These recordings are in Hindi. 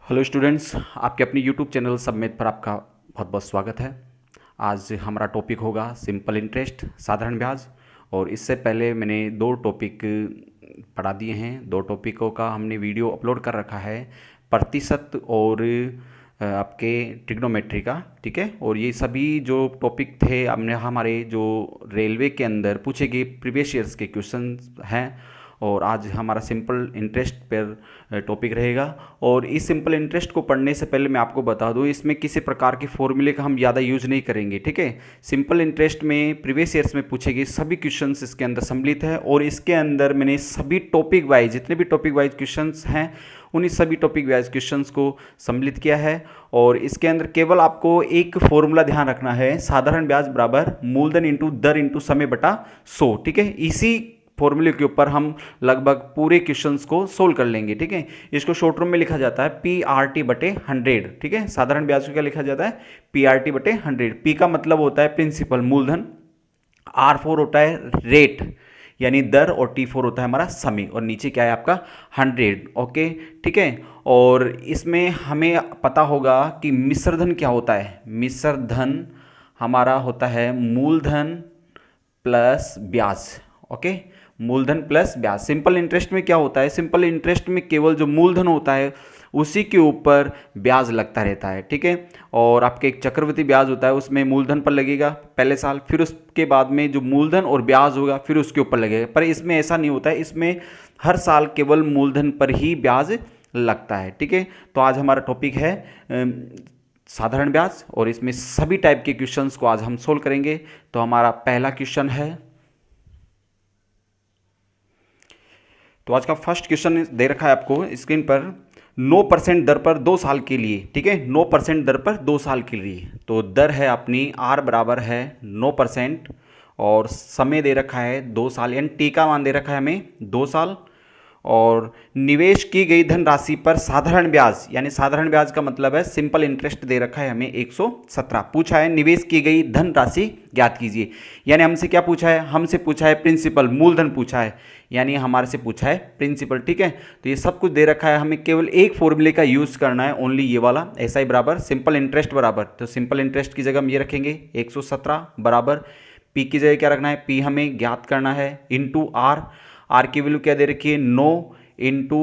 हेलो स्टूडेंट्स, आपके अपने यूट्यूब चैनल सबमिट पर आपका बहुत बहुत स्वागत है। आज हमारा टॉपिक होगा सिंपल इंटरेस्ट, साधारण ब्याज। और इससे पहले मैंने दो टॉपिक पढ़ा दिए हैं। दो टॉपिकों का हमने वीडियो अपलोड कर रखा है, प्रतिशत और आपके ट्रिग्नोमेट्री का। ठीक है, और ये सभी जो टॉपिक थे हमने हमारे जो रेलवे के अंदर पूछे गए प्रीवियस ईयर्स के क्वेश्चन हैं। और आज हमारा सिंपल इंटरेस्ट पर टॉपिक रहेगा। और इस सिंपल इंटरेस्ट को पढ़ने से पहले मैं आपको बता दूं, इसमें किसी प्रकार के फॉर्मूले का हम ज़्यादा यूज नहीं करेंगे। ठीक है, सिंपल इंटरेस्ट में प्रीवियस ईयर्स में पूछे गए सभी क्वेश्चंस इसके अंदर सम्मिलित है। और इसके अंदर मैंने सभी टॉपिक वाइज, जितने भी टॉपिक वाइज क्वेश्चंस हैं, उन्हीं सभी टॉपिक वाइज क्वेश्चंस को सम्मिलित किया है। और इसके अंदर केवल आपको एक फॉर्मूला ध्यान रखना है, साधारण ब्याज बराबर मूलधन इंटू दर इंटू समय बटा 100। ठीक है, इसी फॉर्मूले के ऊपर हम लगभग पूरे क्वेश्चंस को सोल्व कर लेंगे। ठीक है, इसको शॉर्ट रूम में लिखा जाता है PRT बटे 100। ठीक है, साधारण ब्याज को क्या लिखा जाता है, PRT बटे 100। P का मतलब होता है प्रिंसिपल मूलधन, R4 होता है रेट यानी दर, और T4 होता है हमारा समय, और नीचे क्या है आपका 100। ओके, ठीक है। और इसमें हमें पता होगा कि मिश्र धन क्या होता है। मिश्र धन हमारा होता है मूलधन प्लस ब्याज। ओके, मूलधन प्लस ब्याज। सिंपल इंटरेस्ट में क्या होता है, सिंपल इंटरेस्ट में केवल जो मूलधन होता है उसी के ऊपर ब्याज लगता रहता है। ठीक है, और आपके एक चक्रवृद्धि ब्याज होता है, उसमें मूलधन पर लगेगा पहले साल, फिर उसके बाद में जो मूलधन और ब्याज होगा फिर उसके ऊपर लगेगा। पर इसमें ऐसा नहीं होता है, इसमें हर साल केवल मूलधन पर ही ब्याज लगता है। ठीक है, तो आज हमारा टॉपिक है साधारण ब्याज, और इसमें सभी टाइप के क्वेश्चंस को आज हम सोल्व करेंगे। तो हमारा पहला क्वेश्चन है, तो आज का फर्स्ट क्वेश्चन दे रखा है आपको स्क्रीन पर, 9% दर पर 2 साल के लिए। ठीक है, 9% दर पर 2 साल के लिए। तो दर है अपनी R बराबर है 9%, और समय दे रखा है 2 साल, यानी टी का मान दे रखा है हमें 2 साल। और निवेश की गई धनराशि पर साधारण ब्याज, यानी साधारण ब्याज का मतलब है सिंपल इंटरेस्ट दे रखा है हमें 117। पूछा है निवेश की गई धनराशि ज्ञात कीजिए, यानी हमसे क्या पूछा है, हमसे पूछा है प्रिंसिपल, मूलधन पूछा है, यानी हमारे से पूछा है प्रिंसिपल। ठीक है, तो ये सब कुछ दे रखा है, हमें केवल एक फॉर्मूले का यूज करना है, ओनली ये वाला, SI बराबर सिंपल इंटरेस्ट बराबर। तो सिंपल इंटरेस्ट की जगह हम ये रखेंगे 117 बराबर, P की जगह क्या रखना है, P हमें ज्ञात करना है, इंटू R की वैल्यू क्या दे रखी है 9, इंटू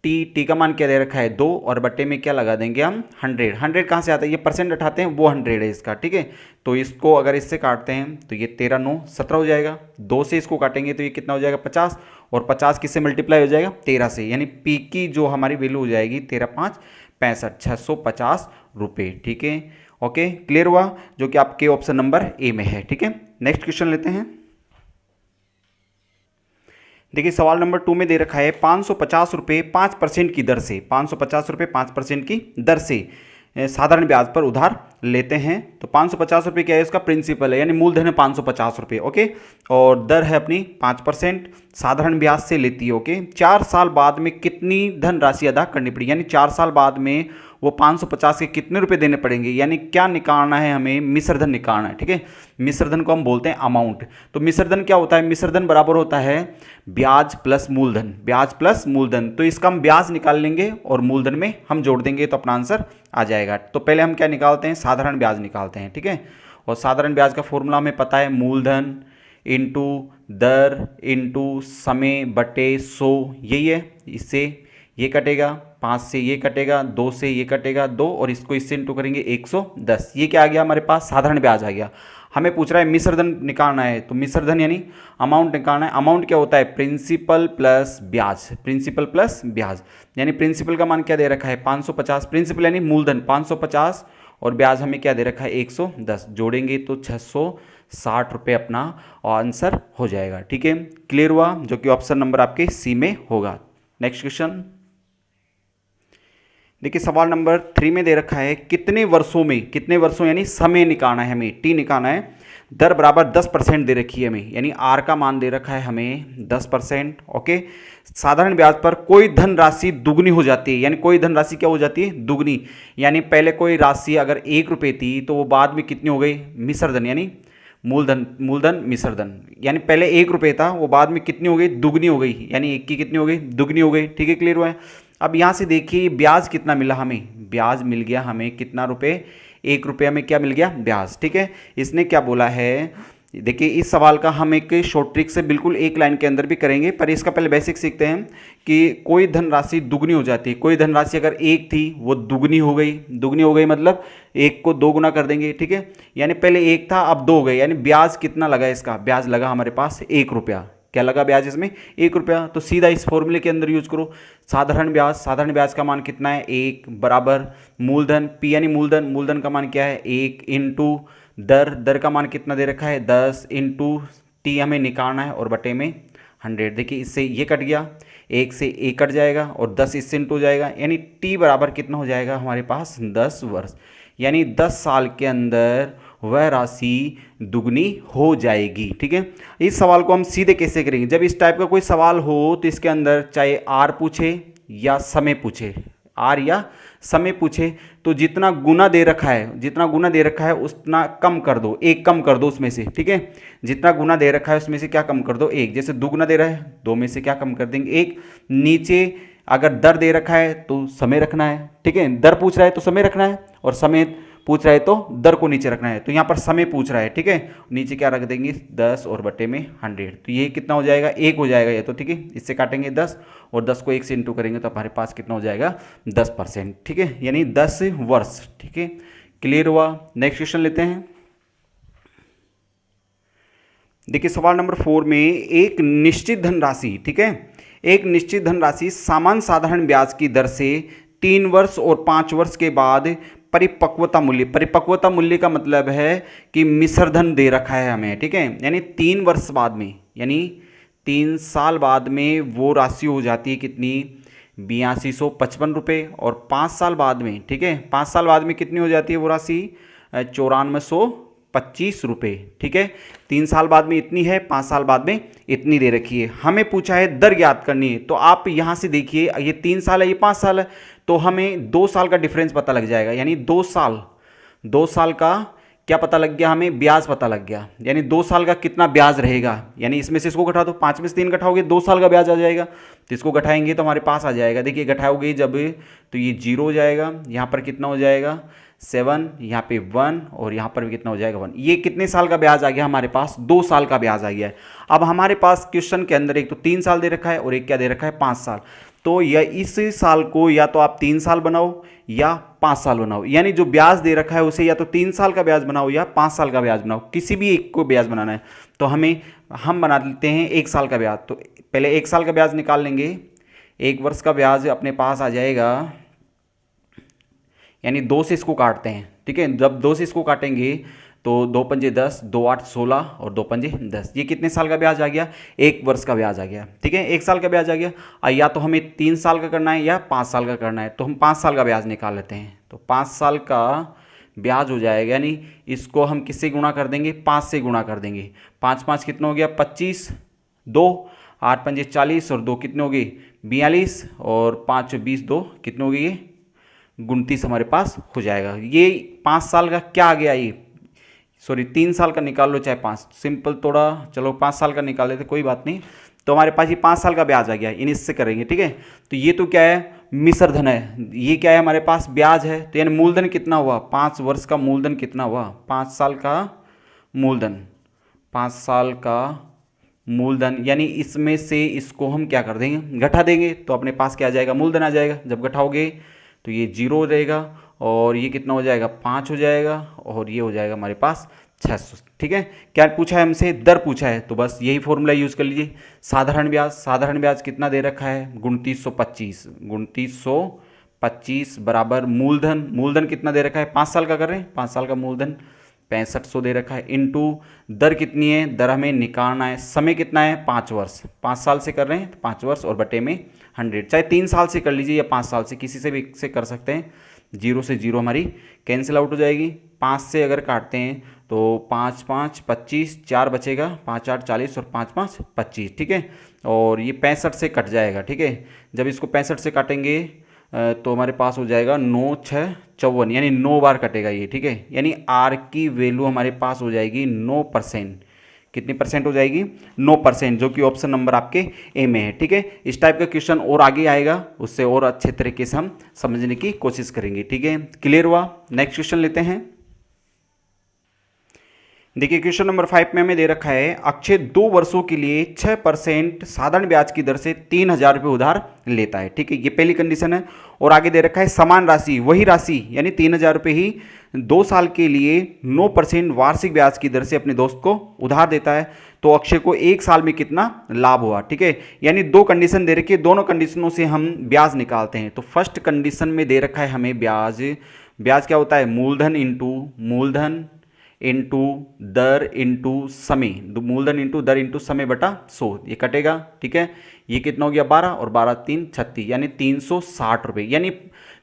टी का मान क्या दे रखा है 2, और बटे में क्या लगा देंगे हम 100 कहाँ से आता है, ये परसेंट उठाते हैं वो 100 है इसका। ठीक है, तो इसको अगर इससे काटते हैं तो ये 13 9 17 हो जाएगा, 2 से इसको काटेंगे तो ये कितना हो जाएगा 50, और 50 किससे मल्टीप्लाई हो जाएगा 13 से, यानी पी की जो हमारी वैल्यू हो जाएगी 13 5 65, 650 रुपये। ठीक है, ओके, क्लियर हुआ, जो कि आपके ऑप्शन नंबर ए में है। ठीक है, नेक्स्ट क्वेश्चन लेते हैं। देखिए सवाल नंबर 2 में दे रखा है 550 रुपये 5% की दर से, 550 रुपये 5% की दर से साधारण ब्याज पर उधार लेते हैं। तो 550 रुपये क्या है, इसका प्रिंसिपल है, यानी मूलधन है 550 रुपये। ओके, और दर है अपनी 5%, साधारण ब्याज से लेती है। ओके, 4 साल बाद में कितनी धन राशि अदा करनी पड़ेगी, यानी 4 साल बाद में वो 550 के कितने रुपए देने पड़ेंगे, यानी क्या निकालना है हमें, मिश्रधन निकालना है। ठीक है, मिश्रधन को हम बोलते हैं अमाउंट। तो मिश्रधन क्या होता है, मिश्रधन बराबर होता है ब्याज प्लस मूलधन, ब्याज प्लस मूलधन। तो इसका हम ब्याज निकाल लेंगे और मूलधन में हम जोड़ देंगे तो अपना आंसर आ जाएगा। तो पहले हम क्या निकालते हैं, साधारण ब्याज निकालते हैं। ठीक है, और साधारण ब्याज का फॉर्मूला हमें पता है, मूलधन इंटू दर इंटू समय बटे 100, यही है। इससे ये कटेगा, 5 से ये कटेगा, 2 से ये कटेगा 2, और इसको इससे इंटू करेंगे 110। ये क्या आ गया हमारे पास, साधारण ब्याज आ गया। हमें पूछ रहा है मिश्रधन निकालना है, तो मिश्रधन यानी अमाउंट निकालना है। अमाउंट क्या होता है, प्रिंसिपल प्लस ब्याज, प्रिंसिपल प्लस ब्याज, यानी प्रिंसिपल का मान क्या दे रखा है 550, प्रिंसिपल यानी मूलधन 550, और ब्याज हमें क्या दे रखा है 110, जोड़ेंगे तो 660 रुपये अपना आंसर हो जाएगा। ठीक है, क्लियर हुआ, जो कि ऑप्शन नंबर आपके सी में होगा। नेक्स्ट क्वेश्चन देखिए सवाल नंबर 3 में दे रखा है, कितने वर्षों में, कितने वर्षों यानी समय निकालना है हमें, टी निकालना है, दर बराबर 10% दे रखी है हमें, यानी आर का मान दे रखा है हमें 10%। ओके, साधारण ब्याज पर कोई धन राशि दुगनी हो जाती है, यानी कोई धन राशि क्या हो जाती है, दुगनी, यानी पहले कोई राशि अगर 1 रुपये थी तो वो बाद में कितनी हो गई, मिश्रधन यानी मूलधन, मूलधन मिश्रधन, यानी पहले 1 रुपये था वो बाद में कितनी हो गई, दुगनी हो गई, यानी 1 की कितनी हो गई, दुगनी हो गई। ठीक है, क्लियर हुआ है। अब यहाँ से देखिए ब्याज कितना मिला हमें, ब्याज मिल गया हमें कितना रुपए, 1 रुपये में क्या मिल गया, ब्याज। ठीक है, इसने क्या बोला है, देखिए इस सवाल का हम एक शॉर्ट ट्रिक से बिल्कुल एक लाइन के अंदर भी करेंगे, पर इसका पहले बेसिक सीखते हैं कि कोई धनराशि दुगनी हो जाती है, कोई धनराशि अगर एक थी वो दुगनी हो गई, दुगनी हो गई मतलब एक को 2 गुना कर देंगे। ठीक है, यानी पहले एक था अब 2 हो गए, यानी ब्याज कितना लगा, इसका ब्याज लगा हमारे पास 1 रुपया। क्या लगा ब्याज इसमें, 1 रुपया। तो सीधा इस फॉर्मूले के अंदर यूज करो, साधारण ब्याज, साधारण ब्याज का मान कितना है, 1 बराबर मूलधन, पी यानी मूलधन, मूलधन का मान क्या है 1 इंटू दर, दर का मान कितना दे रखा है 10 इंटू टी हमें निकालना है और बटे में 100। देखिए इससे ये कट गया, 1 से 1 कट जाएगा और 10 इससे इंटू हो जाएगा, यानी टी बराबर कितना हो जाएगा हमारे पास 10 वर्ष, यानी 10 साल के अंदर वह राशि दुगनी हो जाएगी। ठीक है, इस सवाल को हम सीधे कैसे करेंगे, जब इस टाइप का कोई सवाल हो तो इसके अंदर चाहे आर पूछे या समय पूछे, आर या समय पूछे, तो जितना गुना दे रखा है, जितना गुना दे रखा है उतना कम कर दो, 1 कम कर दो उसमें से। ठीक है, जितना गुना दे रखा है उसमें से क्या कम कर दो, 1। जैसे 2 गुना दे रहा है, 2 में से क्या कम कर देंगे, 1। नीचे अगर दर दे रखा है तो समय रखना है। ठीक है, दर पूछ रहा है तो समय रखना है, और समय पूछ रहा है तो दर को नीचे रखना है। तो यहाँ पर समय पूछ रहा है, ठीक है, नीचे क्या रख देंगे 10 और बटे में 100। तो ये कितना हो जाएगा, 1 हो जाएगा ये तो। ठीक है, इससे काटेंगे 10 और 10 को 1 से इंटू करेंगे तो हमारे पास कितना हो जाएगा 10%। ठीक है, यानी 10 वर्ष। ठीक है, क्लियर हुआ। नेक्स्ट क्वेश्चन लेते हैं। देखिए सवाल नंबर 4 में एक निश्चित धनराशि, ठीक है, एक निश्चित धनराशि सामान्य साधारण ब्याज की दर से 3 वर्ष और 5 वर्ष के बाद परिपक्वता मूल्य, परिपक्वता मूल्य का मतलब है कि मिश्र धन दे रखा है हमें। ठीक है, यानी 3 वर्ष बाद में, यानी 3 साल बाद में वो राशि हो जाती है कितनी, 8255 रुपये, और 5 साल बाद में, ठीक है, 5 साल बाद में कितनी हो जाती है वो राशि 9425 रुपये। ठीक है, 3 साल बाद में इतनी है, 5 साल बाद में इतनी दे रखी है। हमें पूछा है दर ज्ञात करनी है, तो आप यहाँ से देखिए ये 3 साल है, ये 5 साल है, तो हमें 2 साल का डिफरेंस पता लग जाएगा, यानी 2 साल का क्या पता लग गया, हमें ब्याज पता लग गया, यानी 2 साल का कितना ब्याज रहेगा, यानी इसमें से इसको घटा दो, 5 में से 3 घटाओगे 2 साल का ब्याज आ जाएगा, तो इसको घटाएंगे तो हमारे पास आ जाएगा, देखिए घटाओगे जब तो ये 0 हो जाएगा, यहाँ पर कितना हो जाएगा 7, यहाँ पे 1 और यहाँ पर भी कितना हो जाएगा 1। ये कितने साल का ब्याज आ गया हमारे पास, 2 साल का ब्याज आ गया है। अब हमारे पास क्वेश्चन के अंदर एक तो 3 साल दे रखा है और एक क्या दे रखा है 5 साल, तो या इस साल को या तो आप 3 साल बनाओ या 5 साल बनाओ, यानी जो ब्याज दे रखा है उसे या तो 3 साल का ब्याज बनाओ या 5 साल का ब्याज बनाओ, किसी भी एक को ब्याज बनाना है। तो हम बना लेते हैं 1 साल का ब्याज, तो पहले 1 साल का ब्याज निकाल लेंगे, 1 वर्ष का ब्याज अपने पास आ जाएगा, यानी 2 से इसको काटते हैं। ठीक है, जब 2 से इसको काटेंगे तो 2 पंजे 10, 2 8 16 और 2 पंजे 10, ये कितने साल का ब्याज आ गया, 1 वर्ष का ब्याज आ गया। ठीक है, 1 साल का ब्याज आ गया। या तो हमें 3 साल का करना है या 5 साल का करना है, तो हम 5 साल का ब्याज निकाल लेते हैं। तो 5 साल का ब्याज हो जाएगा, यानी इसको हम किससे गुणा कर देंगे, 5 से गुणा कर देंगे। 5 5 कितना हो गया 25, 2 8 पंजे 40 और 2 कितने हो गए 42 और 5 20 2 कितने हो गए ये 29 हमारे पास हो जाएगा। ये 5 साल का क्या आ गया, ये सॉरी 3 साल का निकाल लो चाहे 5, सिंपल थोड़ा, चलो 5 साल का निकाल लेते कोई बात नहीं। तो हमारे पास ये 5 साल का ब्याज आ गया, इन इससे करेंगे। ठीक है, तो ये तो क्या है मिश्र धन है, ये क्या है हमारे पास ब्याज है, तो यानी मूलधन कितना हुआ 5 वर्ष का मूलधन कितना हुआ 5 साल का मूलधन, 5 साल का मूलधन, यानी इसमें से इसको हम क्या कर देंगे घटा देंगे, तो अपने पास क्या आ जाएगा मूलधन आ जाएगा। जब घटाओगे तो ये 0 हो जाएगा और ये कितना हो जाएगा 5 हो जाएगा और ये हो जाएगा हमारे पास 600। ठीक है, क्या पूछा है हमसे, दर पूछा है, तो बस यही फॉर्मूला यूज़ कर लीजिए। साधारण ब्याज, साधारण ब्याज कितना दे रखा है 2925, 2925 बराबर मूलधन, मूलधन कितना दे रखा है 5 साल का कर रहे हैं, 5 साल का मूलधन 6500 दे रखा है, इनटू दर कितनी है, दर हमें निकालना है, समय कितना है 5 वर्ष, 5 साल से कर रहे हैं तो 5 वर्ष और बटे में 100, चाहे 3 साल से कर लीजिए या 5 साल से, किसी से भी से कर सकते हैं। 0 से 0 हमारी कैंसिल आउट हो जाएगी। 5 से अगर काटते हैं तो 5 5 25, 4 बचेगा, 5 8 40 और 5 5 25। ठीक है, और ये 65 से कट जाएगा। ठीक है, जब इसको 65 से काटेंगे तो हमारे पास हो जाएगा 9 6 54, यानी 9 बार कटेगा ये। ठीक है, यानी आर की वैल्यू हमारे पास हो जाएगी 9%, कितनी परसेंट हो जाएगी? 9%, जो कि ऑप्शन नंबर आपके ए में है। ठीक है, इस टाइप का क्वेश्चन और आगे आएगा, उससे और अच्छे तरीके से हम समझने की कोशिश करेंगे। ठीक है, क्लियर हुआ? नेक्स्ट क्वेश्चन लेते हैं। देखिए क्वेश्चन नंबर 5 में हमें दे रखा है अक्षय 2 वर्षों के लिए 6% साधारण ब्याज की दर से 3,000 रुपये उधार लेता है। ठीक है, ये पहली कंडीशन है। और आगे दे रखा है समान राशि, वही राशि यानी 3,000 रुपये ही 2 साल के लिए 9% वार्षिक ब्याज की दर से अपने दोस्त को उधार देता है, तो अक्षय को 1 साल में कितना लाभ हुआ। ठीक है, यानी 2 कंडीशन दे रखी है, दोनों कंडीशनों से हम ब्याज निकालते हैं। तो फर्स्ट कंडीशन में दे रखा है हमें ब्याज क्या होता है? मूलधन इंटू दर इंटू समय, मूलधन इंटू दर इंटू समय बटा 100, ये कटेगा। ठीक है, ये कितना हो गया? 12 और 12 3 36, यानी 360 रुपये। यानी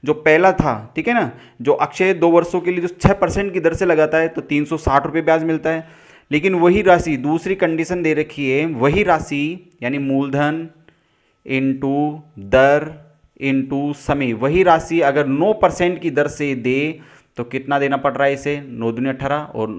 जो पहला था, ठीक है ना, जो अक्षय 2 वर्षों के लिए जो 6% की दर से लगाता है तो 360 रुपये ब्याज मिलता है। लेकिन वही राशि, दूसरी कंडीशन दे रखी है, वही राशि यानी मूलधन इंटू दर इंटू समय, वही राशि अगर 9% की दर से दे तो कितना देना पड़ रहा है इसे? 9 दूनी 18 और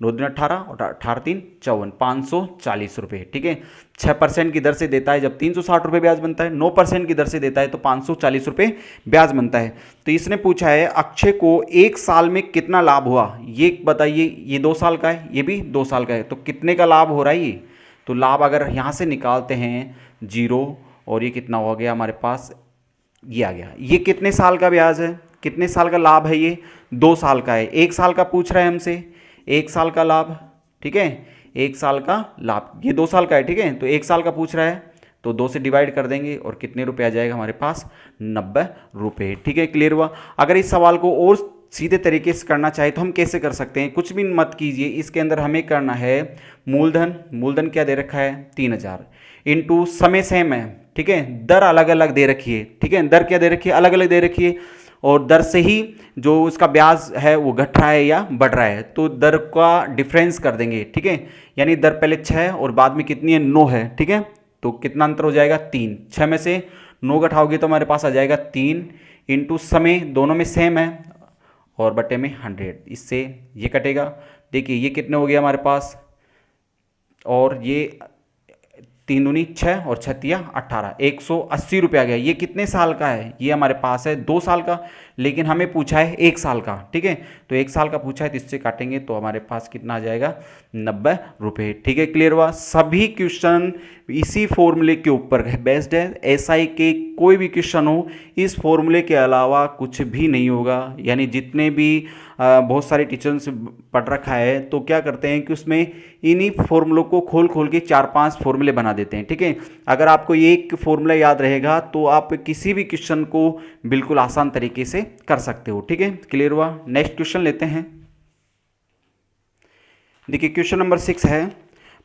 9 दूनी 18 और 18 3 54, 540 रुपये। ठीक है, 6% की दर से देता है जब 360 रुपये ब्याज बनता है, 9% की दर से देता है तो 540 रुपये ब्याज बनता है। तो इसने पूछा है अक्षय को 1 साल में कितना लाभ हुआ, ये बताइए। ये 2 साल का है, ये भी 2 साल का है, तो कितने का लाभ हो रहा है ये? तो लाभ अगर यहाँ से निकालते हैं 0, और ये कितना हो गया हमारे पास? ये आ गया। ये कितने साल का ब्याज है, कितने साल का लाभ है? ये 2 साल का है। 1 साल का पूछ रहा है हमसे, 1 साल का लाभ। ठीक है, 1 साल का लाभ, ये 2 साल का है। ठीक है, तो 1 साल का पूछ रहा है तो 2 से डिवाइड कर देंगे और कितने रुपए आ जाएगा हमारे पास? 90 रुपये। ठीक है, क्लियर हुआ? अगर इस सवाल को और सीधे तरीके से करना चाहे तो हम कैसे कर सकते हैं? कुछ भी मत कीजिए, इसके अंदर हमें करना है मूलधन क्या दे रखा है? 3,000 इंटू समय सेम है। ठीक है, दर अलग अलग दे रखी है। ठीक है, दर क्या दे रखी है? अलग अलग दे रखी है, और दर से ही जो उसका ब्याज है वो घट रहा है या बढ़ रहा है, तो दर का डिफरेंस कर देंगे। ठीक है, यानी दर पहले 6 और बाद में कितनी है? 9 है। ठीक है, तो कितना अंतर हो जाएगा? 3। 6 में से 9 घटाओगे तो हमारे पास आ जाएगा 3 इंटू समय, दोनों में सेम है, और बटे में 100, इससे ये कटेगा। देखिए ये कितने हो गया हमारे पास, और ये 3 दूनी 6 और 6 तिया 18, 180 रुपये आ गया। ये कितने साल का है? ये हमारे पास है 2 साल का, लेकिन हमें पूछा है 1 साल का। ठीक है, तो 1 साल का पूछा है तो इससे काटेंगे तो हमारे पास कितना आ जाएगा? 90 रुपये। ठीक है, क्लियर हुआ? सभी क्वेश्चन इसी फॉर्मूले के ऊपर बेस्ड है। एसआई के कोई भी क्वेश्चन हो, इस फॉर्मूले के अलावा कुछ भी नहीं होगा। यानी जितने भी बहुत सारे टीचर्स पढ़ रखा है तो क्या करते हैं कि उसमें इन्हीं फॉर्मूलों को खोल खोल के 4-5 फॉर्मूले बना देते हैं। ठीक है, अगर आपको ये एक फॉर्मूला याद रहेगा तो आप किसी भी क्वेश्चन को बिल्कुल आसान तरीके से कर सकते हो। ठीक है, क्लियर हुआ? नेक्स्ट क्वेश्चन लेते हैं। देखिए क्वेश्चन नंबर 6 है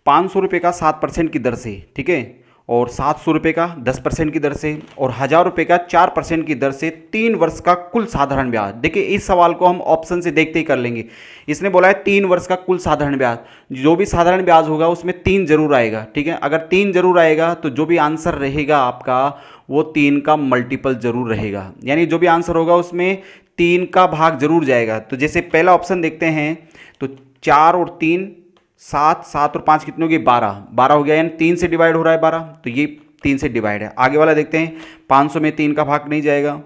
500 रुपये का 7% की दर से, ठीक है, और 700 रुपये का 10% की दर से, और 1,000 रुपये का 4% की दर से 3 वर्ष का कुल साधारण ब्याज। देखिए इस सवाल को हम ऑप्शन से देखते ही कर लेंगे। इसने बोला है 3 वर्ष का कुल साधारण ब्याज, जो भी साधारण ब्याज होगा उसमें 3 जरूर आएगा। ठीक है, अगर 3 जरूर आएगा तो जो भी आंसर रहेगा आपका वो 3 का मल्टीपल जरूर रहेगा, यानी जो भी आंसर होगा उसमें 3 का भाग जरूर जाएगा। तो जैसे पहला ऑप्शन देखते हैं तो 4 और 3 7, 7 और 5 कितने हो गए? 12 हो गया, यानी 3 से डिवाइड हो रहा है 12, तो ये 3 से डिवाइड है। आगे वाला देखते हैं 500 में 3 का भाग नहीं जाएगा,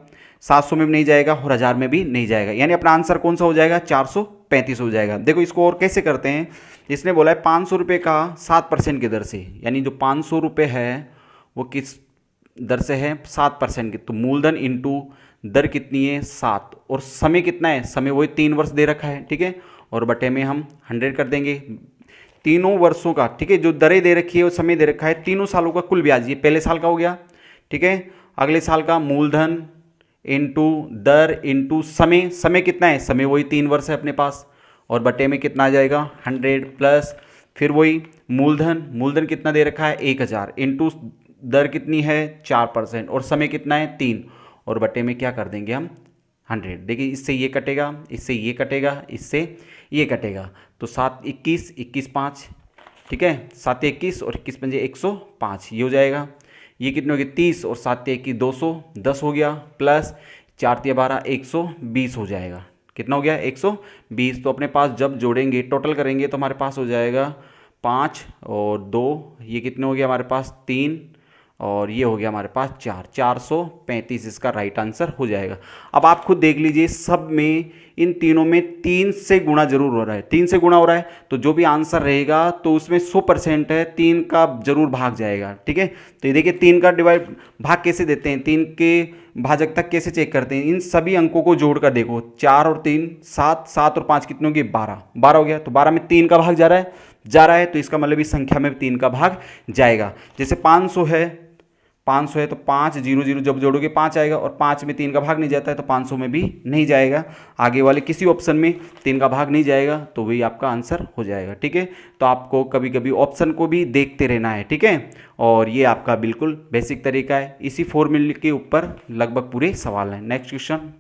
700 में भी नहीं जाएगा और 1000 में भी नहीं जाएगा, यानी अपना आंसर कौन सा हो जाएगा? 435 हो जाएगा। देखो इसको और कैसे करते हैं, इसने बोला है 500 रुपये का 7% की दर से, यानी जो 500 रुपये है वो किस दर से है? 7% की। तो मूलधन इंटू दर कितनी है? 7, और समय कितना है? समय वही 3 वर्ष दे रखा है। ठीक है, और बटे में हम 100 कर देंगे, तीनों वर्षों का। ठीक है, जो दरें दे रखी है वो समय दे रखा है, तीनों सालों का कुल ब्याज, ये पहले साल का हो गया। ठीक है, अगले साल का मूलधन इंटू दर इंटू समय, समय कितना है? समय वही 3 वर्ष है अपने पास, और बटे में कितना आ जाएगा? 100 प्लस फिर वही मूलधन कितना दे रखा है? 1000 इंटू दर कितनी है? 4%, और समय कितना है? 3, और बटे में क्या कर देंगे हम? 100। देखिए इससे ये कटेगा, इससे ये कटेगा, इससे ये कटेगा, तो 7 21 21 5, ठीक है, 7 21 और 21 पंजे 105, ये हो जाएगा। ये कितने हो गए? 30 और 7 21 210 हो गया, प्लस 4 12 120 हो जाएगा। कितना हो गया? 120। तो अपने पास जब जोड़ेंगे टोटल करेंगे तो हमारे पास हो जाएगा 5 और 2, ये कितने हो गया हमारे पास 3, और ये हो गया हमारे पास 435 इसका राइट आंसर हो जाएगा। अब आप खुद देख लीजिए, सब में इन तीनों में 3 से गुणा जरूर हो रहा है, 3 से गुणा हो रहा है, तो जो भी आंसर रहेगा तो उसमें 100% है 3 का जरूर भाग जाएगा। ठीक है, तो ये देखिए 3 का डिवाइड भाग कैसे देते हैं, 3 के भाजकता कैसे चेक करते हैं, इन सभी अंकों को जोड़कर देखो, 4 और 3 7, 7 और 5 कितने हो गए 12, 12 हो गया, तो 12 में 3 का भाग जा रहा है, तो इसका मतलब इस संख्या में 3 का भाग जाएगा। जैसे 500 है तो 5 0 0 जब जोड़ोगे 5 आएगा, और 5 में 3 का भाग नहीं जाता है तो 500 में भी नहीं जाएगा, आगे वाले किसी ऑप्शन में 3 का भाग नहीं जाएगा, तो वही आपका आंसर हो जाएगा। ठीक है, तो आपको कभी कभी ऑप्शन को भी देखते रहना है। ठीक है, और ये आपका बिल्कुल बेसिक तरीका है, इसी फॉर्मूले के ऊपर लगभग पूरे सवाल हैं। नेक्स्ट क्वेश्चन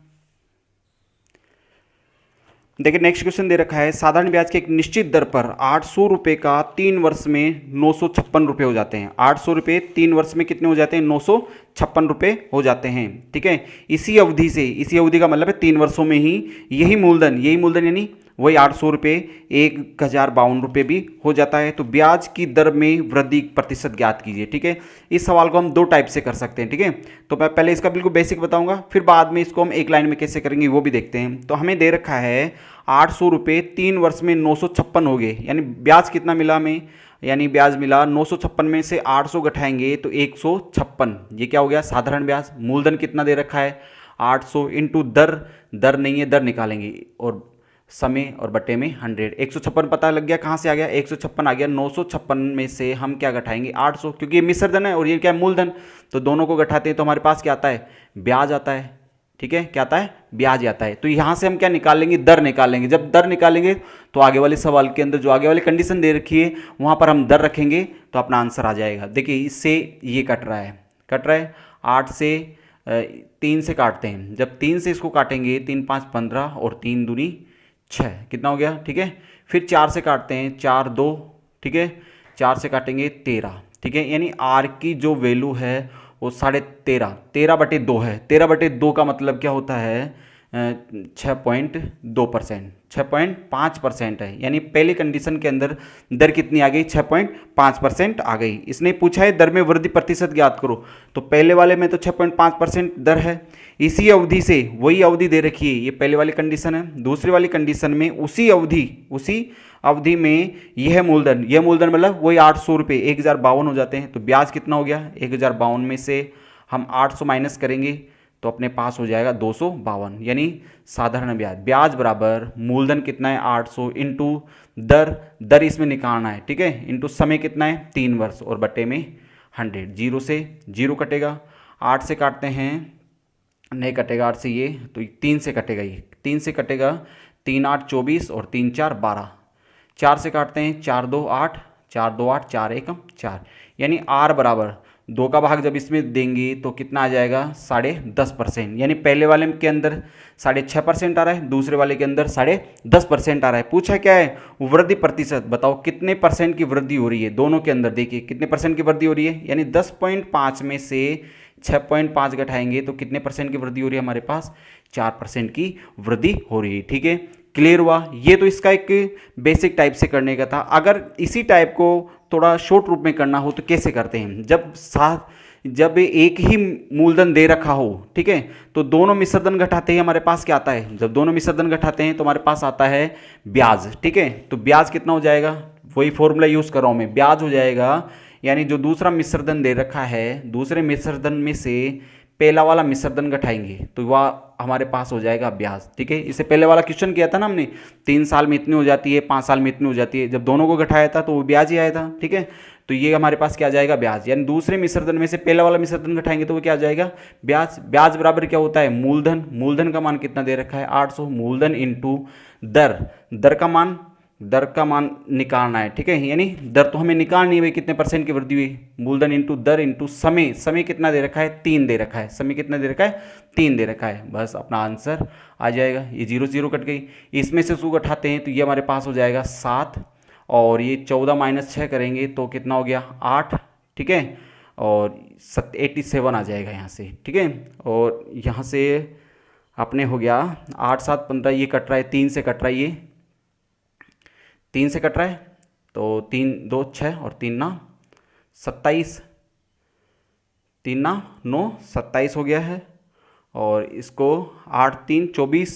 देखिए, नेक्स्ट क्वेश्चन दे रखा है, साधारण ब्याज के एक निश्चित दर पर 800 रुपये का 3 वर्ष में 956 रुपये हो जाते हैं। 800 रुपये 3 वर्ष में कितने हो जाते हैं 956 रुपये हो जाते हैं। ठीक है, इसी अवधि का मतलब है 3 वर्षों में ही यही मूलधन यानी वही 800 रुपये 1052 रुपये भी हो जाता है। तो ब्याज की दर में वृद्धि प्रतिशत ज्ञात कीजिए। ठीक है, इस सवाल को हम 2 टाइप से कर सकते हैं। ठीक है, तो मैं पहले इसका बिल्कुल बेसिक बताऊंगा, फिर बाद में इसको हम एक लाइन में कैसे करेंगे वो भी देखते हैं। तो हमें दे रखा है 800 रुपये 3 वर्ष में 956 हो गए, यानी ब्याज कितना मिला हमें, यानी ब्याज मिला 956 में से 800 घटाएंगे तो 156, ये क्या हो गया साधारण ब्याज। मूलधन कितना दे रखा है 800 इंटू दर नहीं है, दर निकालेंगे, और समय और बटे में 100, 156 पता लग गया, कहाँ से आ गया 156 आ गया, 956 में से हम क्या घटाएंगे 800, क्योंकि ये मिश्र धन है और ये क्या है मूलधन, तो दोनों को घटाते हैं तो हमारे पास क्या आता है ब्याज आता है। ठीक है, क्या आता है ब्याज आता है। तो यहाँ से हम क्या निकाल लेंगे दर निकाल लेंगे, जब दर निकालेंगे तो आगे वाले सवाल के अंदर जो आगे वाली कंडीशन दे रखी है वहाँ पर हम दर रखेंगे तो अपना आंसर आ जाएगा। देखिए इससे ये कट रहा है 8 से 3 से काटते हैं, जब 3 से इसको काटेंगे 3 5 15 और 3 दूनी 6, कितना हो गया। ठीक है, फिर 4 से काटते हैं 4 2, ठीक है 4 से काटेंगे 13। ठीक है, यानी आर की जो वैल्यू है वो 13.5, 13/2 है। 13/2 का मतलब क्या होता है 6.2%, 6.5% है, यानी पहली कंडीशन के अंदर दर कितनी आ गई 6.5% आ गई। इसने पूछा है दर में वृद्धि प्रतिशत ज्ञात करो, तो पहले वाले में तो 6.5% दर है, इसी अवधि से वही अवधि दे रखी है, ये पहले वाली कंडीशन है। दूसरी वाली कंडीशन में उसी अवधि में यह मूलधन मतलब वही 800 रुपये 1052 हो जाते हैं। तो ब्याज कितना हो गया 1052 में से हम 800 माइनस करेंगे तो अपने पास हो जाएगा 252, यानी साधारण ब्याज बराबर मूलधन कितना है 800 इंटू दर इसमें निकालना है। ठीक है, इंटू समय कितना है 3 वर्ष और बटे में 100, 0 से 0 कटेगा, 8 से काटते हैं नहीं कटेगा, 8 से ये तो 3 से कटेगा, ये 3 से कटेगा, 3 8 24 और 3 4 12, 4 से काटते हैं 4 2 8, 4 2 8, 4 1 4, यानी आर बराबर 2 का भाग जब इसमें देंगे तो कितना आ जाएगा 10.5%, यानी पहले वाले के अंदर 6.5% आ रहा है, दूसरे वाले के अंदर 10.5% आ रहा है। पूछा क्या है वृद्धि प्रतिशत, बताओ कितने परसेंट की वृद्धि हो रही है दोनों के अंदर, देखिए कितने परसेंट की वृद्धि हो रही है, यानी 10.5 में से 6.5 घटाएंगे तो कितने परसेंट की वृद्धि हो रही है हमारे पास 4% की वृद्धि हो रही है। ठीक है, क्लियर हुआ। ये तो इसका एक बेसिक टाइप से करने का था। अगर इसी टाइप को थोड़ा शॉर्ट रूप में करना हो तो कैसे करते हैं, जब एक ही मूलधन दे रखा हो, ठीक है, तो दोनों मिश्रधन घटाते ही हमारे पास क्या आता है, जब दोनों मिश्रधन घटाते हैं तो हमारे पास आता है ब्याज। ठीक है, तो ब्याज कितना हो जाएगा, वही फॉर्मूला यूज कर रहा हूं मैं, ब्याज हो जाएगा, यानी जो दूसरा मिश्रधन दे रखा है दूसरे मिश्रधन में से पहला वाला मिश्रधन घटाएंगे तो वह हमारे पास हो जाएगा ब्याज। ठीक है, इससे पहले वाला क्वेश्चन किया था ना हमने, 3 साल में इतनी हो जाती है 5 साल में इतनी हो जाती है, जब दोनों को घटाया था तो वो ब्याज ही आया था। ठीक है, तो ये हमारे पास क्या आ जाएगा ब्याज, यानी दूसरे मिश्रधन में से पहला वाला मिश्रधन घटाएंगे तो वो क्या आ जाएगा ब्याज। ब्याज बराबर क्या होता है मूलधन का मान कितना दे रखा है 800, मूलधन इंटू दर का मान निकालना है। ठीक है, यानी दर तो हमें निकालनी है भाई, कितने परसेंट की वृद्धि हुई, मूलधन इंटू दर इंटू समय कितना दे रखा है 3 दे रखा है, समय कितना दे रखा है 3 दे रखा है, बस अपना आंसर आ जाएगा। ये 0 0 कट गई, इसमें से सू उठाते हैं तो ये हमारे पास हो जाएगा 7, और ये 14 माइनस 6 करेंगे तो कितना हो गया 8। ठीक है, और 87 आ जाएगा यहाँ से। ठीक है, और यहाँ से अपने हो गया 8 7 15, ये कट रहा है 3 से कट रहा है, ये 3 से कट रहा है तो 3 2 6 और 3 9 27, 3 9 9 27 हो गया है। और इसको 8 3 24,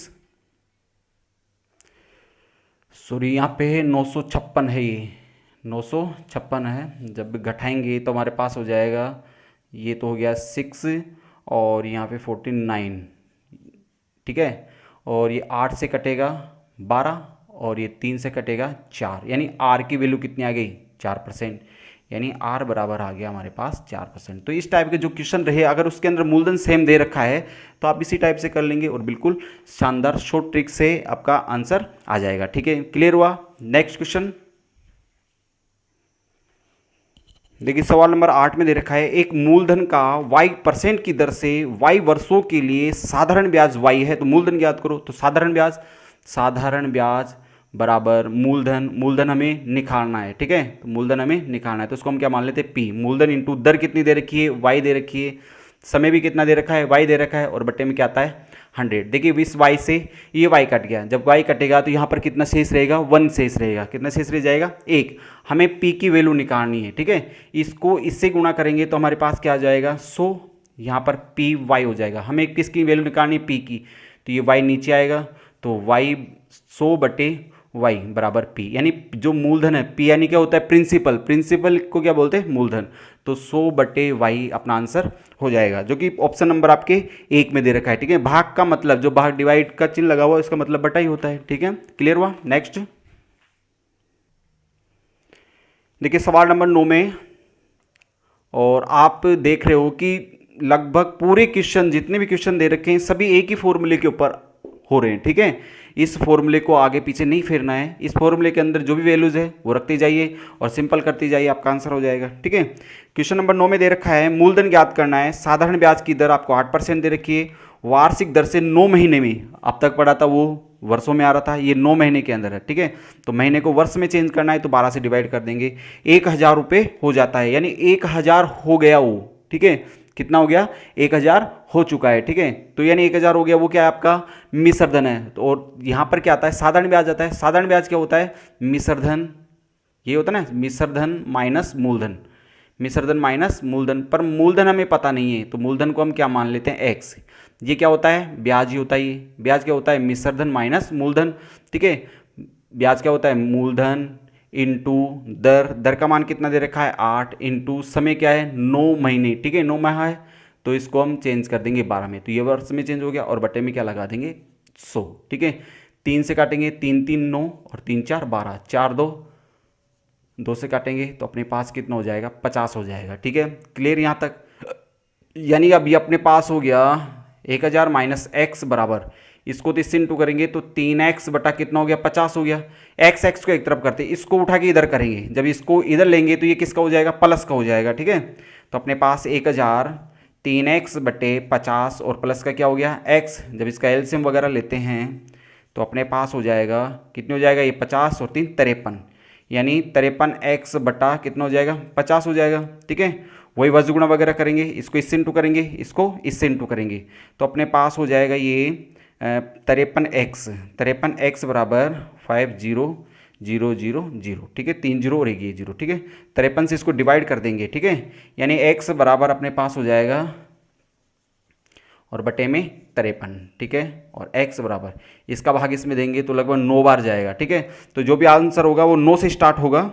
सॉरी यहाँ पे 956 है, ये 956 है। जब घटाएंगे तो हमारे पास हो जाएगा, ये तो हो गया 6 और यहाँ पे 49, ठीक है। और ये 8 से कटेगा 12 और ये 3 से कटेगा 4, यानी आर की वैल्यू कितनी आ गई 4%, यानी आर बराबर आ गया हमारे पास 4%। तो इस टाइप के जो क्वेश्चन रहे, अगर उसके अंदर मूलधन सेम दे रखा है तो आप इसी टाइप से कर लेंगे और बिल्कुल शानदार शॉर्ट ट्रिक से आपका आंसर आ जाएगा, ठीक है। क्लियर हुआ? नेक्स्ट क्वेश्चन देखिए, सवाल नंबर 8 में दे रखा है, एक मूलधन का y% की दर से y वर्षों के लिए साधारण ब्याज y है, तो मूलधन ज्ञात करो। तो साधारण ब्याज बराबर मूलधन, मूलधन हमें निकालना है, ठीक है। तो मूलधन हमें निकालना है, तो उसको हम क्या मान लेते हैं, p। मूलधन इंटू दर कितनी दे रखी है, y दे रखी है, समय भी कितना दे रखा है, y दे रखा है, और बट्टे में क्या आता है 100। देखिए इस y से ये y कट गया, जब y कटेगा तो यहाँ पर कितना शेष रहेगा, 1 शेष रहेगा। कितना शेष रह जाएगा, 1। हमें p की वैल्यू निकालनी है, ठीक है। इसको इससे गुणा करेंगे तो हमारे पास क्या आ जाएगा 100, यहाँ पर पी वाई हो जाएगा। हमें किसकी वैल्यू निकालनी है, p की, तो ये y नीचे आएगा, तो y 100/y बराबर p, यानी जो मूलधन है p यानी क्या होता है, प्रिंसिपल को क्या बोलते हैं, मूलधन। तो 100/y अपना आंसर हो जाएगा, जो कि ऑप्शन नंबर आपके 1 में दे रखा है, ठीक है। भाग का मतलब, जो भाग डिवाइड का चिन्ह लगा हुआ है इसका मतलब बटा ही होता है, ठीक है। क्लियर हुआ? नेक्स्ट देखिए, सवाल नंबर 9 में, और आप देख रहे हो कि लगभग पूरे क्वेश्चन, जितने भी क्वेश्चन दे रखे हैं सभी एक ही फॉर्मूले के ऊपर हो रहे हैं, ठीक है। इस फॉर्मूले को आगे पीछे नहीं फेरना है, इस फॉर्मूले के अंदर जो भी वैल्यूज है वो रखते जाइए और सिंपल करते जाइए, आपका आंसर हो जाएगा, ठीक है। क्वेश्चन नंबर 9 में दे रखा है, मूलधन ज्ञात करना है, साधारण ब्याज की दर आपको 8% दे रखी है, वार्षिक दर से 9 महीने में, अब तक पढ़ा था वो वर्षों में आ रहा था, ये 9 महीने के अंदर है, ठीक है। तो महीने को वर्ष में चेंज करना है तो 12 से डिवाइड कर देंगे, 1000 रुपये हो जाता है, यानी 1000 हो गया वो, ठीक है। कितना हो गया, 1000 हो चुका है, ठीक है। तो यानी 1000 हो गया, वो क्या है आपका मिश्र धन है। तो और यहाँ पर क्या आता है, साधारण ब्याज आता है। साधारण ब्याज क्या होता है, मिश्र धन, ये होता है ना, मिश्र धन माइनस मूलधन, मिश्र धन माइनस मूलधन। पर मूलधन हमें पता नहीं है, तो मूलधन को हम क्या मान लेते हैं, x। ये क्या होता है, ब्याज ही होता है। ये ब्याज क्या होता है, मिश्र धन माइनस मूलधन, ठीक है। ब्याज क्या होता है, मूलधन इंटू दर, दर का मान कितना दे रखा है 8, इंटू समय क्या है 9 महीने, ठीक है, 9 माह है, तो इसको हम चेंज कर देंगे 12 में, तो ये वर्ष में चेंज हो गया, और बटे में क्या लगा देंगे 100, ठीक है। 3 से काटेंगे, 3 3 9 और 3 4 12, 4 2 से काटेंगे तो अपने पास कितना हो जाएगा 50 हो जाएगा, ठीक है। क्लियर यहाँ तक? यानी अब ये अपने पास हो गया 1000 माइनस एक्स बराबर, इसको तो इससे इंटू करेंगे तो 3x बटा कितना हो गया 50 हो गया। x को एक तरफ करते, इसको उठा के इधर करेंगे, जब इसको इधर लेंगे तो ये किसका हो जाएगा, प्लस का हो जाएगा, ठीक है। तो अपने पास 1000 3x बटे 50 और प्लस का क्या हो गया x, जब इसका एलसीएम वगैरह लेते हैं तो अपने पास हो जाएगा, कितने हो जाएगा, ये 50 और 3 53, यानी 53x बटा कितना हो जाएगा 50 हो जाएगा, ठीक है। वही वज्र गुणा वगैरह करेंगे, इसको इससे इंटू करेंगे, इसको इससे इंटू करेंगे, तो अपने पास हो जाएगा ये 53x बराबर 50000, ठीक है, 3 जीरो और एक ये जीरो, ठीक है। 53 से इसको डिवाइड कर देंगे, ठीक है, यानी x बराबर अपने पास हो जाएगा और बटे में 53, ठीक है, और x बराबर इसका भाग इसमें देंगे तो लगभग 9 बार जाएगा, ठीक है। तो जो भी आंसर होगा वो 9 से स्टार्ट होगा,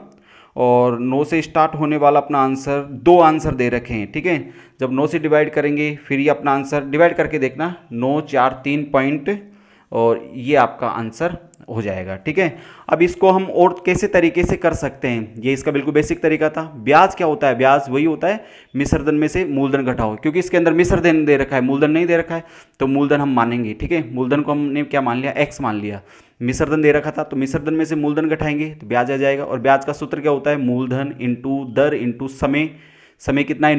और 9 से स्टार्ट होने वाला अपना आंसर, 2 आंसर दे रखे हैं, ठीक है। जब 9 से डिवाइड करेंगे फिर ये अपना आंसर डिवाइड करके देखना, 9 4 3 पॉइंट, और ये आपका आंसर हो जाएगा, ठीक है। अब इसको हम और कैसे तरीके से कर सकते हैं, ये इसका बिल्कुल बेसिक तरीका था। ब्याज क्या होता है, ब्याज वही होता है मिश्र धन में से मूलधन घटाओ, क्योंकि इसके अंदर मिश्र धन दे रखा है, मूलधन नहीं दे रखा है, तो मूलधन हम मानेंगे, ठीक है। मूलधन को हमने क्या मान लिया, x मान लिया, मिश्र धन दे रखा था तो मिश्र धन में से मूलधन घटाएंगे तो ब्याज आ जाएगा। और ब्याज का सूत्र क्या होता है, मूलधन इंटू दर इंटू समय, समय कितना है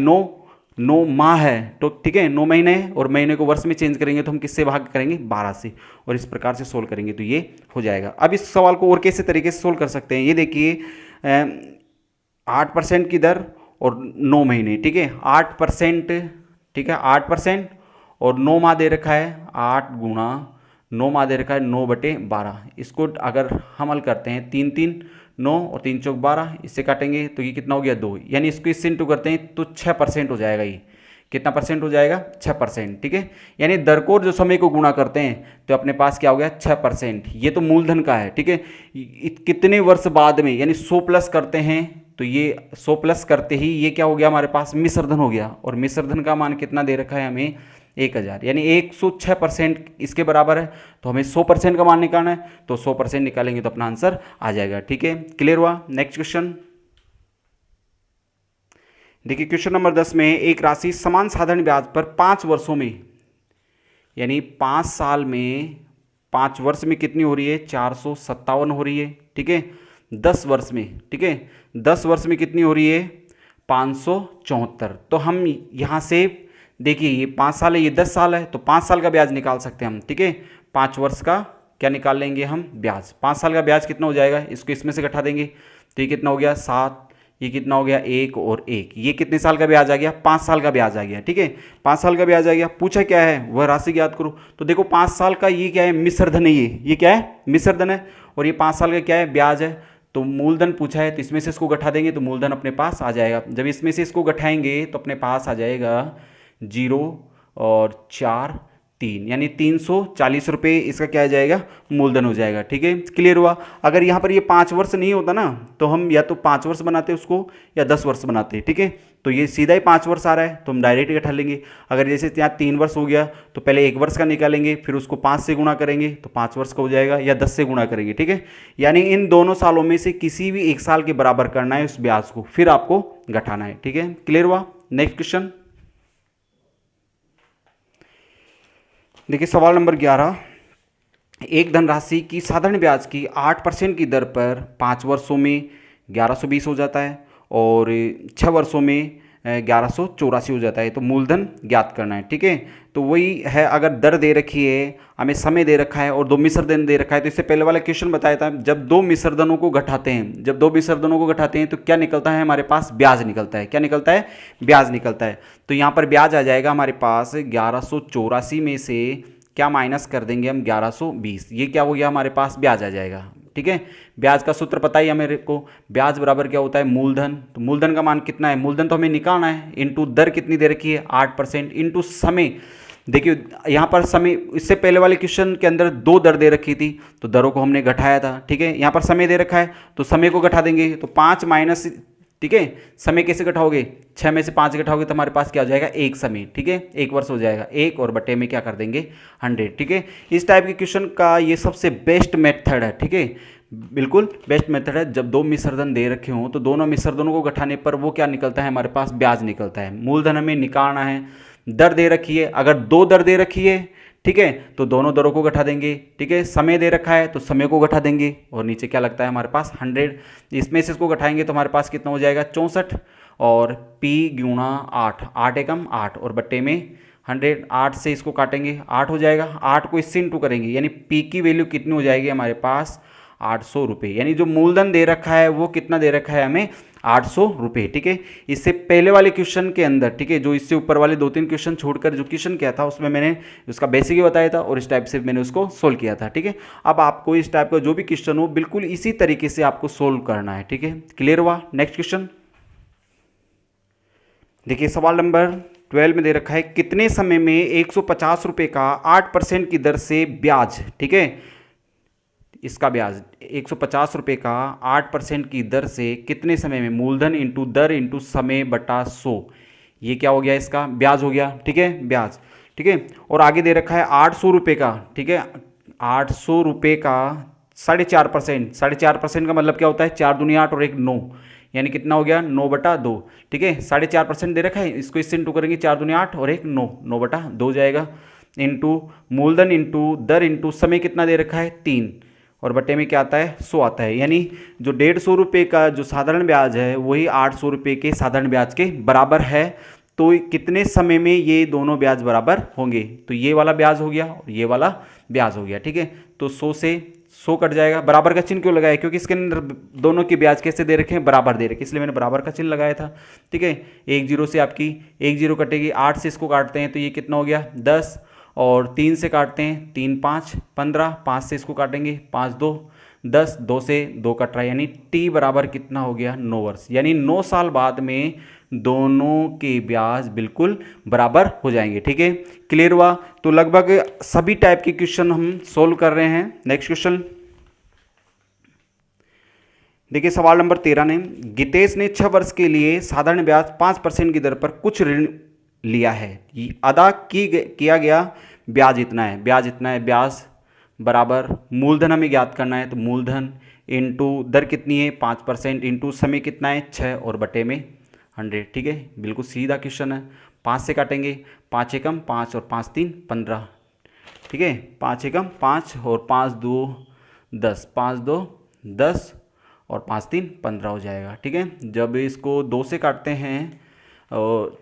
9 माह है, तो ठीक है 9 महीने है, और महीने को वर्ष में चेंज करेंगे तो हम किससे भाग करेंगे 12 से, और इस प्रकार से सोल्व करेंगे तो ये हो जाएगा। अब इस सवाल को और कैसे तरीके से सोल्व कर सकते हैं, ये देखिए 8% की दर और 9 महीने, ठीक है, 8%, ठीक है, 8% और 9 माह दे रखा है, 8 गुणा 9 दे रखा है 9/12। इसको अगर हम हल करते हैं 3 3 9 और 3 चौक 12, इससे काटेंगे तो ये कितना हो गया 2, यानी इसको इससे इंटू करते हैं तो 6% हो जाएगा। ये कितना परसेंट हो जाएगा 6%, ठीक है। यानी दर को जो समय को गुणा करते हैं तो अपने पास क्या हो गया 6%। ये तो मूलधन का है, ठीक है। कितने वर्ष बाद में, यानी 100 प्लस करते हैं तो ये 100 प्लस करते ही ये क्या हो गया हमारे पास मिश्रधन हो गया, और मिश्रधन का मान कितना दे रखा है हमें 1000, यानी 106% इसके बराबर है। तो हमें 100% का मान निकालना है, तो 100% निकालेंगे तो अपना आंसर आ जाएगा, ठीक है। क्लियर हुआ। नेक्स्ट क्वेश्चन देखिए, क्वेश्चन नंबर 10 में एक राशि समान साधारण ब्याज पर 5 वर्षों में, यानी 5 साल में 5 वर्ष में कितनी हो रही है 457 हो रही है, ठीक है। 10 वर्ष में, ठीक है, 10 वर्ष में कितनी हो रही है 574। तो हम यहाँ से देखिए ये 5 साल है, ये 10 साल है, तो 5 साल का ब्याज निकाल सकते हैं हम, ठीक है। 5 वर्ष का क्या निकाल लेंगे हम ब्याज, 5 साल का ब्याज कितना हो जाएगा, इसको इसमें से घटा देंगे तो ये कितना हो गया 7, ये कितना हो गया 1 और 1, ये कितने साल का ब्याज आ गया 5 साल का ब्याज आ गया, ठीक है। 5 साल का ब्याज आ गया। पूछा क्या है वह राशि याद करो, तो देखो 5 साल का ये क्या है मिश्रधन है, ये क्या है मिश्रधन है, और ये 5 साल का क्या है ब्याज है। तो मूलधन पूछा है तो इसमें से इसको घटा देंगे तो मूलधन अपने पास आ जाएगा। जब इसमें से इसको घटाएंगे तो अपने पास आ जाएगा 0 और 4 3, यानी 340 रुपये इसका क्या आ जाएगा मूलधन हो जाएगा, ठीक है। क्लियर हुआ। अगर यहाँ पर ये 5 वर्ष नहीं होता ना तो हम या तो 5 वर्ष बनाते उसको या 10 वर्ष बनाते, ठीक है। तो ये सीधा ही 5 वर्ष आ रहा है तो हम डायरेक्ट घटा लेंगे। अगर जैसे यहाँ 3 वर्ष हो गया तो पहले 1 वर्ष का निकालेंगे, फिर उसको 5 से गुणा करेंगे तो 5 वर्ष का हो जाएगा, या 10 से गुणा करेंगे, ठीक है। यानी इन दोनों सालों में से किसी भी एक साल के बराबर करना है उस ब्याज को, फिर आपको घटाना है, ठीक है। क्लियर हुआ। नेक्स्ट क्वेश्चन देखिए, सवाल नंबर 11, एक धनराशि की साधारण ब्याज की 8% की दर पर 5 वर्षों में 1120 हो जाता है और 6 वर्षों में 1184 हो जाता है। तो मूलधन ज्ञात करना है, ठीक है। तो वही है, अगर दर दे रखी है, हमें समय दे रखा है और 2 मिश्रधन दे रखा है, तो इससे पहले वाला क्वेश्चन बताया था जब 2 मिश्रधनों को घटाते हैं, जब 2 मिश्रधनों को घटाते हैं तो क्या निकलता है हमारे पास ब्याज निकलता है। क्या निकलता है ब्याज निकलता है। तो यहाँ पर ब्याज आ जाएगा हमारे पास 1184 में से क्या माइनस कर देंगे हम 1120, ये क्या हो गया हमारे पास ब्याज आ जाएगा, ठीक है। ब्याज का सूत्र पता ही है मेरे को, ब्याज बराबर क्या होता है मूलधन। तो मूलधन का मान कितना है, मूलधन तो हमें निकालना है, इनटू दर कितनी दे रखी है 8%, इनटू समय। देखिए यहाँ पर समय, इससे पहले वाले क्वेश्चन के अंदर 2 दर दे रखी थी तो दरों को हमने घटाया था, ठीक है। यहाँ पर समय दे रखा है तो समय को घटा देंगे तो 5 माइनस, ठीक है। समय कैसे घटाओगे, 6 में से 5 घटाओगे तो हमारे पास क्या हो जाएगा 1 समय, ठीक है। 1 वर्ष हो जाएगा, 1 और बटे में क्या कर देंगे 100, ठीक है। इस टाइप के क्वेश्चन का ये सबसे बेस्ट मेथड है, ठीक है, बिल्कुल बेस्ट मेथड है। जब 2 मिश्रधन दे रखे हों तो दोनों मिश्रधनों को घटाने पर वो क्या निकलता है हमारे पास ब्याज निकलता है। मूलधन हमें निकालना है, दर दे रखी है, अगर 2 दर दे रखी है, ठीक है, तो दोनों दरों को घटा देंगे, ठीक है। समय दे रखा है तो समय को घटा देंगे और नीचे क्या लगता है हमारे पास 100, इसमें से इसको घटाएंगे तो हमारे पास कितना हो जाएगा 64 और p गुणा 8, 8 एकम 8 और बट्टे में 100, 8 से इसको काटेंगे 8 हो जाएगा, 8 को इससे इंटू करेंगे यानी p की वैल्यू कितनी हो जाएगी हमारे पास 800 रुपये। यानी जो मूलधन दे रखा है वो कितना दे रखा है हमें 800 रुपये, ठीक है। इससे पहले वाले क्वेश्चन के अंदर, ठीक है, जो इससे ऊपर वाले 2-3 क्वेश्चन छोड़कर जो क्वेश्चन किया था उसमें मैंने उसका बेसिक ही बताया था और इस टाइप से मैंने उसको सोल्व किया था, ठीक है। अब आपको इस टाइप का जो भी क्वेश्चन हो बिल्कुल इसी तरीके से आपको सोल्व करना है, ठीक है। क्लियर हुआ। नेक्स्ट क्वेश्चन देखिए, सवाल नंबर 12 में दे रखा है कितने समय में 150 रुपये का 8% की दर से ब्याज, ठीक है, इसका ब्याज 150 रुपये का 8% की दर से कितने समय में, मूलधन इंटू दर इंटू समय बटा 100, ये क्या हो गया इसका ब्याज हो गया, ठीक है, ब्याज, ठीक है। और आगे दे रखा है 800 रुपये का, ठीक है, 800 रुपये का 4.5%, 4.5% का मतलब क्या होता है 4 दूनी 8 और 1 9, यानी कितना हो गया 9/2, ठीक है। 4.5% दे रखा है, इसको इससे इंटू करेंगे 4 दूनी 8 और 1 9, 9/2 जाएगा, इंटू मूलधन इंटू दर इंटू समय कितना दे रखा है 3 और बटे में क्या आता है 100 आता है। यानी जो 150 रुपये का जो साधारण ब्याज है वही 800 रुपये के साधारण ब्याज के बराबर है। तो कितने समय में ये दोनों ब्याज बराबर होंगे, तो ये वाला ब्याज हो गया और ये वाला ब्याज हो गया, ठीक है। तो 100 से 100 कट जाएगा। बराबर का चिन्ह क्यों लगाया, क्योंकि इसके अंदर दोनों के ब्याज कैसे दे रखे हैं बराबर दे रखे, इसलिए मैंने बराबर का चिन्ह लगाया था, ठीक है। 1 0 से आपकी 1 0 कटेगी, 8 से इसको काटते हैं तो ये कितना हो गया 10 और 3 से काटते हैं, 3 5 15, 5 से इसको काटेंगे, 5 2 10, 2 से 2 कट रहा है, यानी t बराबर कितना हो गया 9 वर्ष, यानी 9 साल बाद में दोनों के ब्याज बिल्कुल बराबर हो जाएंगे। ठीक है, क्लियर हुआ? तो लगभग सभी टाइप के क्वेश्चन हम सोल्व कर रहे हैं। नेक्स्ट क्वेश्चन देखिए, सवाल नंबर 13 ने, गीतेश ने 6 वर्ष के लिए साधारण ब्याज 5% की दर पर कुछ ऋण लिया है, अदा किया गया ब्याज इतना है, ब्याज इतना है, ब्याज बराबर मूलधन हमें ज्ञात करना है, तो मूलधन इंटू दर कितनी है 5% इंटू समय कितना है 6 और बटे में 100। ठीक है, बिल्कुल सीधा क्वेश्चन है। 5 से काटेंगे, 5 एकम 5 और 5 3 15। ठीक है, 5 एकम 5 और 5 2 10, 5 2 10 और 5 3 15 हो जाएगा। ठीक है, जब इसको 2 से काटते हैं और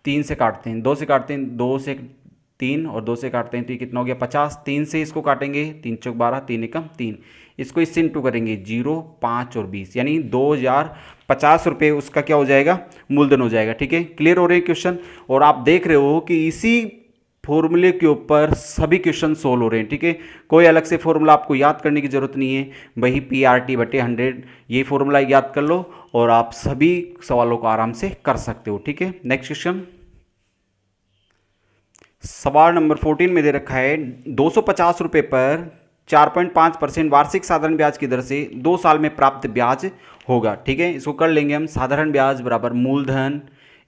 3 से काटते हैं, 2 से काटते हैं, 2 से 3 और 2 से काटते हैं तो ये कितना हो गया 50। 3 से इसको काटेंगे, 3 चौक 12, 3 एकम 3, इसको इससे इंटू करेंगे 0 5 और 20, यानी 2050 रुपये उसका क्या हो जाएगा मूलधन हो जाएगा। ठीक है, क्लियर हो रहे हैं क्वेश्चन? और आप देख रहे हो कि इसी फॉर्मूले के ऊपर सभी क्वेश्चन सोल्व हो रहे हैं। ठीक है, कोई अलग से फॉर्मूला आपको याद करने की जरूरत नहीं है, वही PRT/100 ये फॉर्मूला याद कर लो और आप सभी सवालों को आराम से कर सकते हो। ठीक है, नेक्स्ट क्वेश्चन सवाल नंबर 14 में दे रखा है, 250 रुपये पर 4.5% वार्षिक साधारण ब्याज की दर से 2 साल में प्राप्त ब्याज होगा। ठीक है, इसको कर लेंगे हम, साधारण ब्याज बराबर मूलधन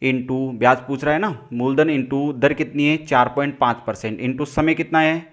इंटू ब्याज पूछ रहा है ना, मूलधन इंटू दर कितनी है 4.5% इंटू समय कितना है,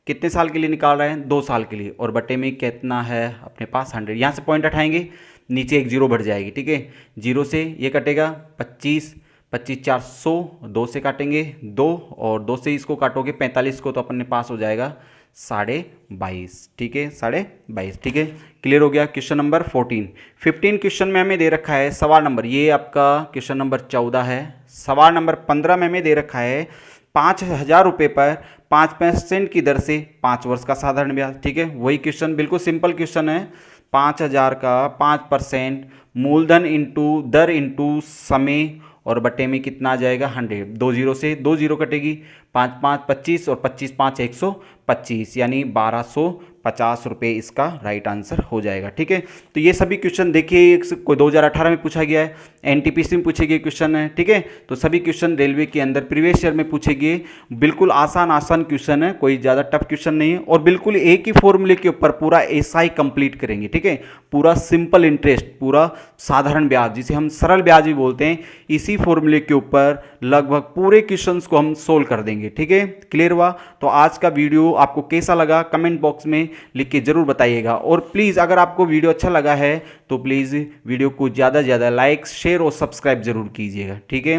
कितने साल के लिए निकाल रहे हैं 2 साल के लिए, और बटे में कितना है अपने पास 100। यहाँ से पॉइंट हटाएंगे, नीचे एक जीरो बढ़ जाएगी। ठीक है, जीरो से ये कटेगा 25 25 400, 2 से काटेंगे 2 और 2 से इसको काटोगे 45 को, तो अपने पास हो जाएगा 22.5। ठीक है, 22.5। ठीक है, क्लियर हो गया? Question number 14। 15 क्वेश्चन में हमें दे रखा है सवाल नंबर, ये आपका क्वेश्चन नंबर 14 है। सवाल नंबर 15 में हमें दे रखा है 5,000 रुपये पर 5% की दर से 5 वर्ष का साधारण ब्याज। ठीक है, वही क्वेश्चन, बिल्कुल सिंपल क्वेश्चन है। 5,000 का 5% मूलधन इंटू दर इंटू समय और बटे में कितना आ जाएगा 100। 2 जीरो से 2 जीरो कटेगी, 5 5 25 और 25 5 125, यानी 1250 रुपये इसका राइट आंसर हो जाएगा। ठीक है, तो ये सभी क्वेश्चन देखिए, कोई 2018 में पूछा गया है, NTPC में पूछे गए क्वेश्चन है। ठीक है, तो सभी क्वेश्चन रेलवे के अंदर प्रीवियस ईयर में पूछे गए, बिल्कुल आसान क्वेश्चन है, कोई ज़्यादा टफ क्वेश्चन नहीं है, और बिल्कुल एक ही फॉर्मूले के ऊपर पूरा SI कंप्लीट करेंगे। ठीक है, पूरा सिंपल इंटरेस्ट, पूरा साधारण ब्याज जिसे हम सरल ब्याज भी बोलते हैं, इसी फॉर्मूले के ऊपर लगभग पूरे क्वेश्चंस को हम सोल्व कर देंगे। ठीक है, क्लियर हुआ? तो आज का वीडियो आपको कैसा लगा कमेंट बॉक्स में लिख के जरूर बताइएगा, और प्लीज़ अगर आपको वीडियो अच्छा लगा है तो प्लीज़ वीडियो को ज़्यादा से ज़्यादा लाइक शेयर और सब्सक्राइब जरूर कीजिएगा। ठीक है,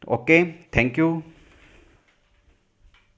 ओके, थैंक यू।